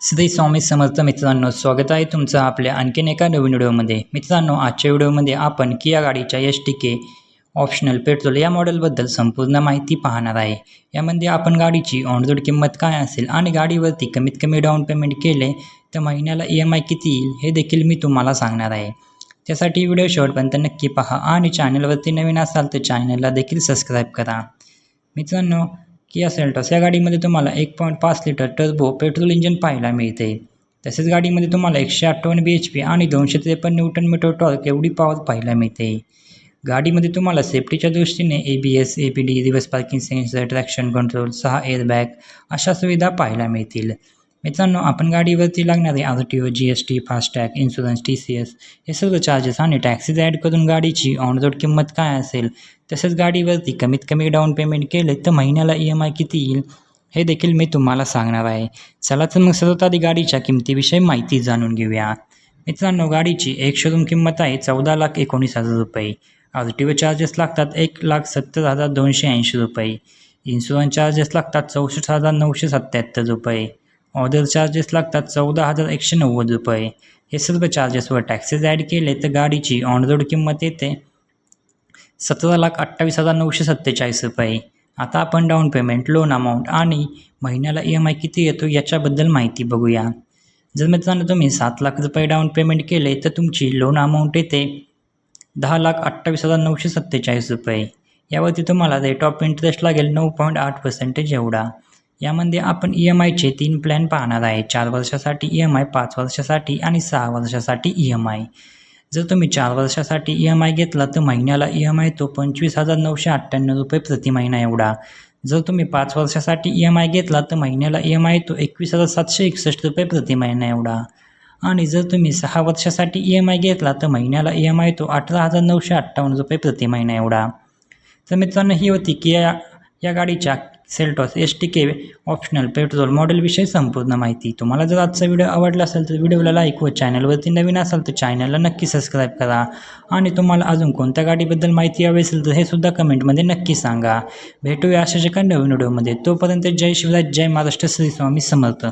श्री स्वामी समर्थ मित्रांनो, स्वागत आहे तुमचं आपल्या आणखीन एका नवीन व्हिडिओमध्ये। मित्रांनो, आजच्या व्हिडिओमध्ये आपण किया गाडीच्या STK ऑप्शनल पेट्रोल या मॉडेलबद्दल संपूर्ण माहिती पाहणार आहे। यामध्ये आपण गाडीची ऑन रोड किंमत काय असेल आणि गाडीवरती कमीत कमी डाऊन पेमेंट केले तर महिन्याला EMI किती येईल हे देखील मी तुम्हाला सांगणार आहे। त्यासाठी व्हिडिओ शेवटपर्यंत नक्की पहा आणि चॅनलवरती नवीन असाल तर चॅनलला देखील सबस्क्राईब करा। मित्रांनो, किया सेल्टॉस या गाडीमध्ये तुम्हाला 1.5 लिटर टर्बो पेट्रोल इंजिन पाहायला मिळते। तसेच गाडीमध्ये तुम्हाला 158 bhp आणि 253 न्यूटन मीटर टॉर्क एवढी पॉवर पाहायला मिळते। गाडीमध्ये तुम्हाला सेफ्टीच्या दृष्टीने ABS, APD, reverse parking sensor, traction control, 6 airbag अशा सुविधा पाहायला मिळतील। मित्रांनो, आपण गाडीवरती लागणारे RTO, GST, FASTag, insurance, TCS हे सर्व चार्जेस आणि टॅक्सीज ॲड करून गाडीची ऑन रोड किंमत काय असेल, तसेच गाडीवरती कमीत कमी डाऊन पेमेंट केले तर महिन्याला EMI किती येईल हे देखील मी तुम्हाला सांगणार आहे। चला तर मग सर्वात आधी गाडीच्या किमतीविषयी माहिती जाणून घेऊया। मित्रांनो, गाडीची एक शोरूम किंमत आहे 14,19,000 रुपये। RTO चार्जेस लागतात 1,70,280 रुपये। इन्शुरन्स चार्जेस लागतात 64,977 रुपये। ऑर्डर चार्जेस लागतात 14,190 रुपये। हे सर्व चार्जेसवर टॅक्सेस ॲड केले तर गाडीची ऑन रोड किंमत येते 17,28,947 रुपये। आता आपण डाऊन पेमेंट, लोन अमाऊंट आणि महिन्याला EMI किती येतो याच्याबद्दल माहिती बघूया। जर मित्रांनो तुम्ही 7 लाख रुपये डाऊन पेमेंट केले तर तुमची लोन अमाऊंट येते 10,28,947 रुपये। यावरती तुम्हाला रेट ऑफ इंटरेस्ट लागेल 9.8% एवढा। यामध्ये आपण EMIचे 3 प्लॅन पाहणार आहे, 4 वर्षासाठी EMI, 5 वर्षासाठी आणि 6 वर्षासाठी EMI। जर तुम्ही 4 वर्षासाठी EMI घेतला तर महिन्याला EMI तो 25,998 रुपये प्रति महिना एवढा। जर तुम्ही 5 वर्षासाठी EMI घेतला तर महिन्याला EMI तो 21,761 रुपये प्रति महिना एवढा। आणि जर तुम्ही 6 वर्षासाठी EMI घेतला तर महिन्याला EMI तो 18,958 रुपये प्रति महिना एवढा। तर मित्रांनो, ही होती किया या गाडीच्या सेल्टॉस STK ऑप्शनल पेट्रोल मॉडेलविषयी संपूर्ण माहिती। तुम्हाला जर आजचा व्हिडिओ आवडला असेल तर व्हिडिओला लाईक व चॅनलवरती नवीन असाल तर चॅनलला नक्की सबस्क्राईब करा। आणि तुम्हाला अजून कोणत्या गाडीबद्दल माहिती हवी असेल तर हे सुद्धा कमेंटमध्ये नक्की सांगा। भेटूया अशाच एका नवीन व्हिडिओमध्ये। तोपर्यंत जय शिवराय, जय महाराष्ट्र, श्री स्वामी समर्थ।